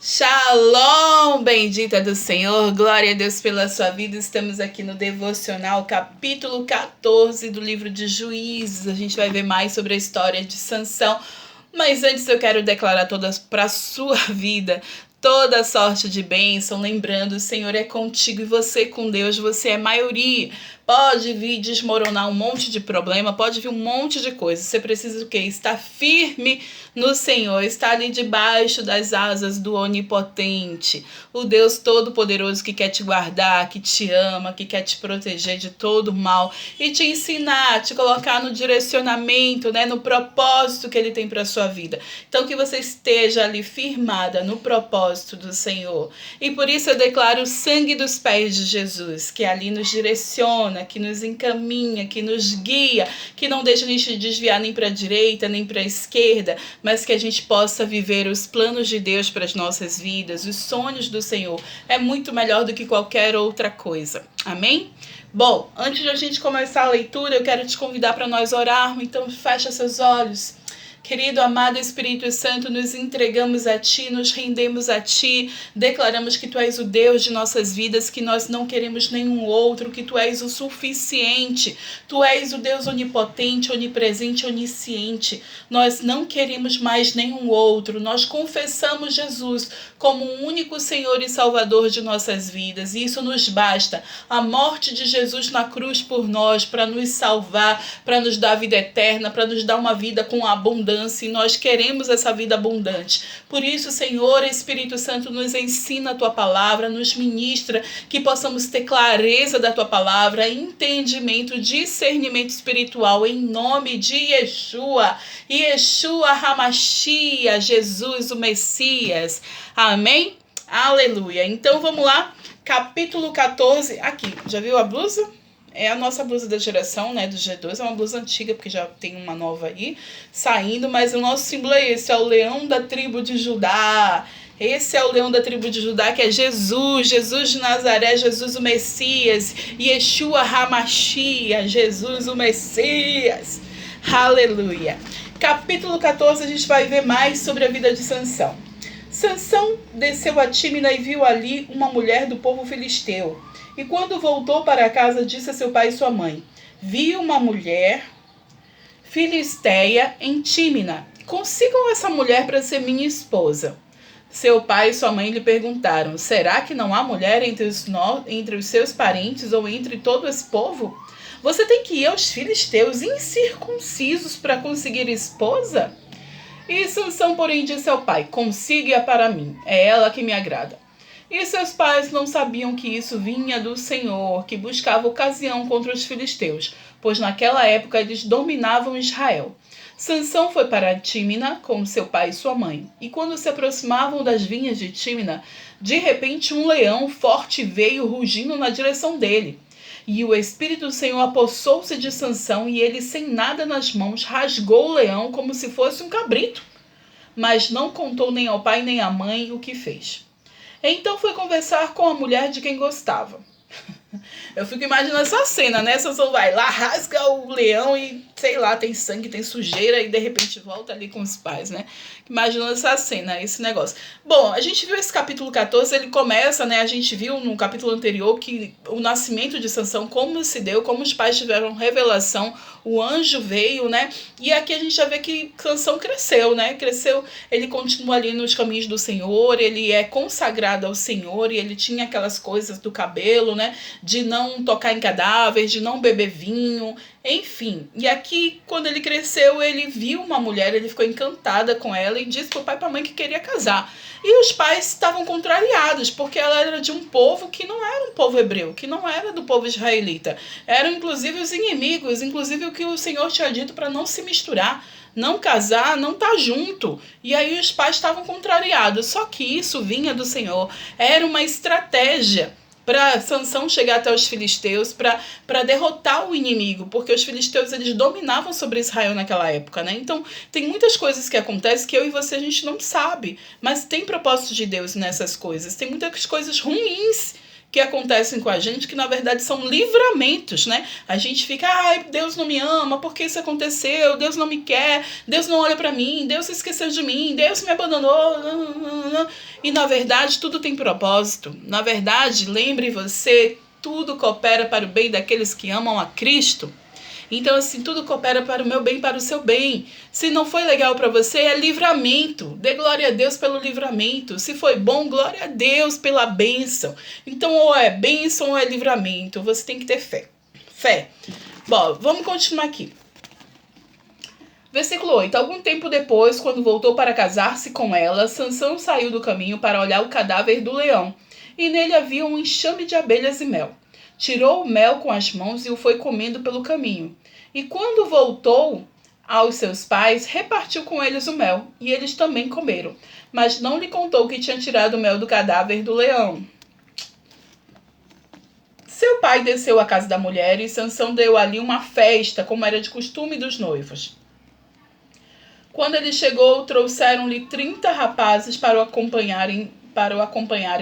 Shalom, bendita do Senhor, glória a Deus pela sua vida. Estamos aqui no Devocional, capítulo 14 do livro de Juízes. A gente vai ver mais sobre a história de Sansão, mas antes eu quero declarar todas para a sua vida toda sorte de bênção, lembrando, o Senhor é contigo e você com Deus, você é maioria. Pode vir desmoronar um monte de problema, pode vir um monte de coisa. Você precisa o quê? Estar firme no Senhor, estar ali debaixo das asas do Onipotente, o Deus Todo-Poderoso que quer te guardar, que te ama, que quer te proteger de todo mal e te ensinar, te colocar no direcionamento, no propósito que Ele tem para a sua vida. Então que você esteja ali firmada no propósito do Senhor. E por isso eu declaro o sangue dos pés de Jesus, que ali nos direciona, que nos encaminha, que nos guia, que não deixa a gente desviar nem para a direita, nem para a esquerda, mas que a gente possa viver os planos de Deus para as nossas vidas, os sonhos do Senhor. É muito melhor do que qualquer outra coisa. Amém? Bom, antes de a gente começar a leitura, eu quero te convidar para nós orarmos, então fecha seus olhos. Querido, amado Espírito Santo, nos entregamos a Ti, nos rendemos a Ti, declaramos que Tu és o Deus de nossas vidas, que nós não queremos nenhum outro, que Tu és o suficiente, Tu és o Deus onipotente, onipresente, onisciente. Nós não queremos mais nenhum outro, nós confessamos Jesus como o único Senhor e Salvador de nossas vidas, e isso nos basta. A morte de Jesus na cruz por nós, para nos salvar, para nos dar vida eterna, para nos dar uma vida com abundância, e nós queremos essa vida abundante. Por isso, Senhor, Espírito Santo, nos ensina a Tua palavra, nos ministra, que possamos ter clareza da Tua palavra, entendimento, discernimento espiritual, em nome de Yeshua, Yeshua Hamashia, Jesus o Messias. Amém? Aleluia. Então vamos lá, capítulo 14, aqui, já viu a blusa? É a nossa blusa da geração, do G2, é uma blusa antiga, porque já tem uma nova aí, saindo, mas o nosso símbolo é esse, é o leão da tribo de Judá. Esse é o leão da tribo de Judá, que é Jesus, Jesus de Nazaré, Jesus o Messias, Yeshua Hamashia, Jesus o Messias. Aleluia. Capítulo 14, a gente vai ver mais sobre a vida de Sansão. Sansão desceu a Tímina e viu ali uma mulher do povo filisteu. E quando voltou para casa, disse a seu pai e sua mãe: vi uma mulher filisteia em Tímina. Consigam essa mulher para ser minha esposa. Seu pai e sua mãe lhe perguntaram: será que não há mulher entre os seus parentes ou entre todo esse povo? Você tem que ir aos filisteus incircuncisos para conseguir esposa? E Sansão, porém, disse ao pai: consiga-a para mim, é ela que me agrada. E seus pais não sabiam que isso vinha do Senhor, que buscava ocasião contra os filisteus, pois naquela época eles dominavam Israel. Sansão foi para Tímina com seu pai e sua mãe, e quando se aproximavam das vinhas de Tímina, de repente um leão forte veio rugindo na direção dele. E o Espírito do Senhor apossou-se de Sansão, e ele, sem nada nas mãos, rasgou o leão como se fosse um cabrito. Mas não contou nem ao pai nem à mãe o que fez. Então foi conversar com a mulher de quem gostava. Eu fico imaginando essa cena, Sansão vai lá, rasga o leão e, sei lá, tem sangue, tem sujeira e de repente volta ali com os pais, Imaginando essa cena, esse negócio. Bom, a gente viu esse capítulo 14, ele começa, a gente viu no capítulo anterior que o nascimento de Sansão, como se deu, como os pais tiveram revelação, o anjo veio, E aqui a gente já vê que Sansão cresceu, Cresceu, ele continua ali nos caminhos do Senhor, ele é consagrado ao Senhor e ele tinha aquelas coisas do cabelo, de não tocar em cadáveres, de não beber vinho, enfim. E aqui, quando ele cresceu, ele viu uma mulher, ele ficou encantada com ela e disse pro pai e pra mãe que queria casar. E os pais estavam contrariados, porque ela era de um povo que não era um povo hebreu, que não era do povo israelita. Eram, inclusive, os inimigos, inclusive o que o Senhor tinha dito para não se misturar, não casar, não estar junto. E aí os pais estavam contrariados. Só que isso vinha do Senhor. Era uma estratégia para Sansão chegar até os filisteus, para derrotar o inimigo, porque os filisteus eles dominavam sobre Israel naquela época, Então, tem muitas coisas que acontecem que eu e você a gente não sabe, mas tem propósito de Deus nessas coisas. Tem muitas coisas ruins que acontecem com a gente, que na verdade são livramentos, né? A gente fica, ai, Deus não me ama, por que isso aconteceu? Deus não me quer, Deus não olha pra mim, Deus se esqueceu de mim, Deus me abandonou. E na verdade tudo tem propósito. Na verdade, lembre você, tudo coopera para o bem daqueles que amam a Cristo. Então, assim, tudo coopera para o meu bem, para o seu bem. Se não foi legal para você, é livramento. Dê glória a Deus pelo livramento. Se foi bom, glória a Deus pela bênção. Então, ou é bênção ou é livramento. Você tem que ter fé. Fé. Bom, vamos continuar aqui. Versículo 8. Algum tempo depois, quando voltou para casar-se com ela, Sansão saiu do caminho para olhar o cadáver do leão. E nele havia um enxame de abelhas e mel. Tirou o mel com as mãos e o foi comendo pelo caminho. E quando voltou aos seus pais, repartiu com eles o mel, e eles também comeram. Mas não lhe contou que tinha tirado o mel do cadáver do leão. Seu pai desceu à casa da mulher, e Sansão deu ali uma festa, como era de costume dos noivos. Quando ele chegou, trouxeram-lhe 30 rapazes para o acompanharem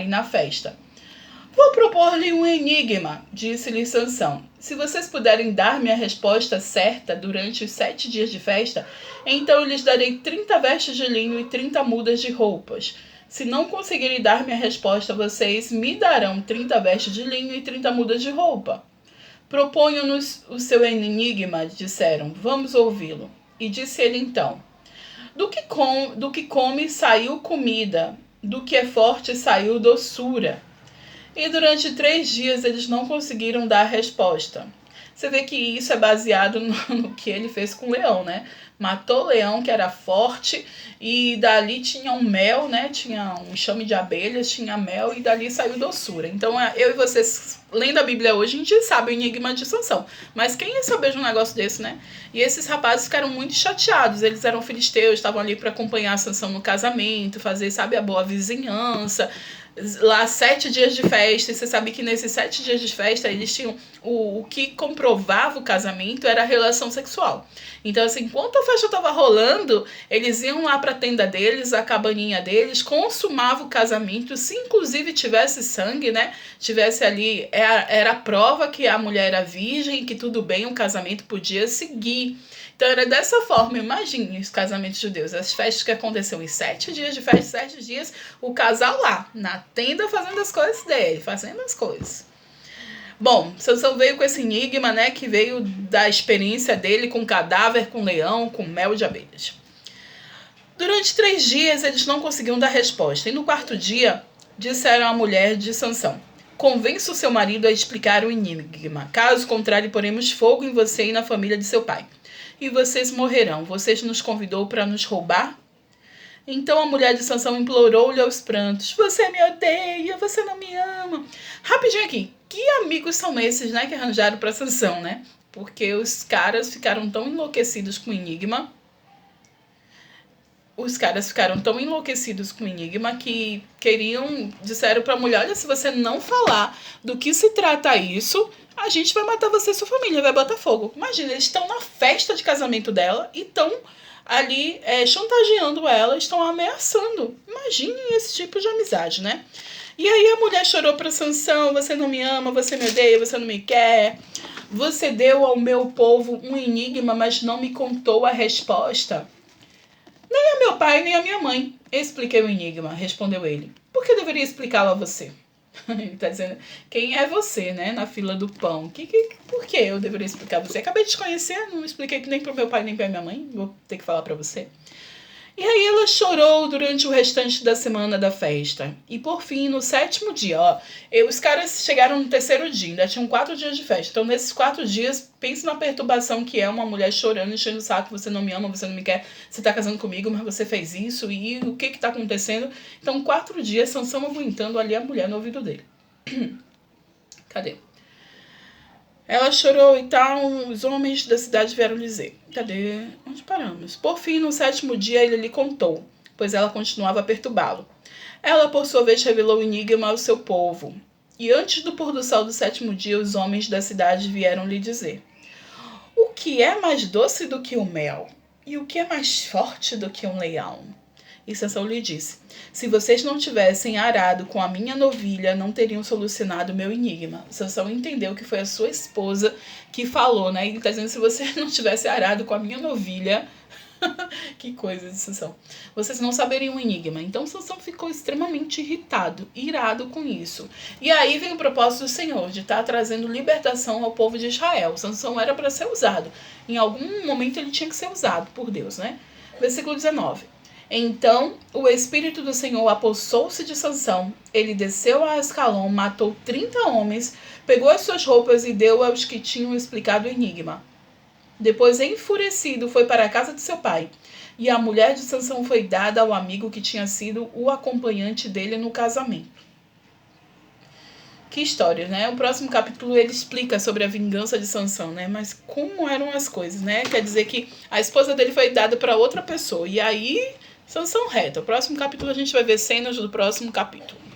na festa. Vou propor-lhe um enigma, disse-lhe Sansão. Se vocês puderem dar-me a resposta certa durante os 7 dias de festa, então eu lhes darei 30 vestes de linho e 30 mudas de roupas. Se não conseguirem dar-me a resposta, vocês me darão 30 vestes de linho e 30 mudas de roupa. Proponham-nos o seu enigma, disseram. Vamos ouvi-lo. E disse ele então: do que come saiu comida, do que é forte saiu doçura. E durante 3 dias eles não conseguiram dar resposta. Você vê que isso é baseado no que ele fez com o leão, né? Matou o leão, que era forte, e dali tinha um mel, né? Tinha um enxame de abelhas, tinha mel, e dali saiu doçura. Então, eu e vocês, lendo a Bíblia hoje, a gente sabe o enigma de Sansão. Mas quem ia saber de um negócio desse, né? E esses rapazes ficaram muito chateados. Eles eram filisteus, estavam ali para acompanhar Sansão no casamento, fazer, sabe, a boa vizinhança. Lá 7 dias de festa, e você sabe que nesses 7 dias de festa eles tinham o que comprovava o casamento era a relação sexual. Então, assim, enquanto a festa estava rolando, eles iam lá para a tenda deles, a cabaninha deles, consumavam o casamento. Se inclusive tivesse sangue, né? Tivesse ali, era a prova que a mulher era virgem, que tudo bem, o casamento podia seguir. Então era dessa forma, imagine os casamentos judeus, as festas que aconteciam em 7 dias de festa, 7 dias, o casal lá, na tenda, fazendo as coisas dele, fazendo as coisas. Bom, Sansão veio com esse enigma, né, que veio da experiência dele com cadáver, com leão, com mel de abelhas. Durante 3 dias eles não conseguiam dar resposta, e no 4º dia disseram à mulher de Sansão: convença o seu marido a explicar o enigma, caso contrário poremos fogo em você e na família de seu pai. E vocês morrerão. Vocês nos convidou para nos roubar? Então a mulher de Sansão implorou-lhe aos prantos: você me odeia, você não me ama. Rapidinho aqui, que amigos são esses, né, que arranjaram para Sansão, né? Porque os caras ficaram tão enlouquecidos com o enigma. Que disseram para a mulher: olha, se você não falar do que se trata isso, a gente vai matar você e sua família, vai botar fogo. Imagina, eles estão na festa de casamento dela e estão ali chantageando ela, estão ameaçando. Imagine esse tipo de amizade, né? E aí a mulher chorou para Sansão: você não me ama, você me odeia, você não me quer. Você deu ao meu povo um enigma, mas não me contou a resposta. Nem a meu pai, nem a minha mãe expliquei o enigma, respondeu ele. Por que eu deveria explicá-lo a você? Ele está dizendo: quem é você, né, na fila do pão? Por que eu deveria explicar a você? Acabei de te conhecer, não expliquei nem para o meu pai nem para minha mãe, vou ter que falar para você. E aí ela chorou durante o restante da semana da festa. E por fim, no 7º dia, os caras chegaram no 3º dia, ainda tinham 4 dias de festa. Então, nesses 4 dias, pense na perturbação que é uma mulher chorando, enchendo o saco: você não me ama, você não me quer, você tá casando comigo, mas você fez isso, e o que tá acontecendo? Então, 4 dias, Sansão aguentando ali a mulher no ouvido dele. Cadê? Ela chorou e tal, os homens da cidade vieram dizer. Cadê? Onde paramos? Por fim, no 7º dia, ele lhe contou, pois ela continuava a perturbá-lo. Ela, por sua vez, revelou o enigma ao seu povo. E antes do pôr do sol do 7º dia, os homens da cidade vieram lhe dizer: o que é mais doce do que o mel? E o que é mais forte do que um leão? E Sansão lhe disse: se vocês não tivessem arado com a minha novilha, não teriam solucionado o meu enigma. Sansão entendeu que foi a sua esposa que falou, né? Ele está dizendo: se vocês não tivessem arado com a minha novilha... que coisa de Sansão. Vocês não saberiam o enigma. Então Sansão ficou extremamente irado com isso. E aí vem o propósito do Senhor, de estar trazendo libertação ao povo de Israel. Sansão era para ser usado. Em algum momento ele tinha que ser usado por Deus, né? Versículo 19. Então o Espírito do Senhor apossou-se de Sansão. Ele desceu a Ascalon, matou 30 homens, pegou as suas roupas e deu aos que tinham explicado o enigma. Depois, enfurecido, foi para a casa de seu pai. E a mulher de Sansão foi dada ao amigo que tinha sido o acompanhante dele no casamento. Que história, né? O próximo capítulo ele explica sobre a vingança de Sansão, né? Mas como eram as coisas, né? Quer dizer que a esposa dele foi dada para outra pessoa. E aí, Sansão reta. O próximo capítulo a gente vai ver cenas do próximo capítulo.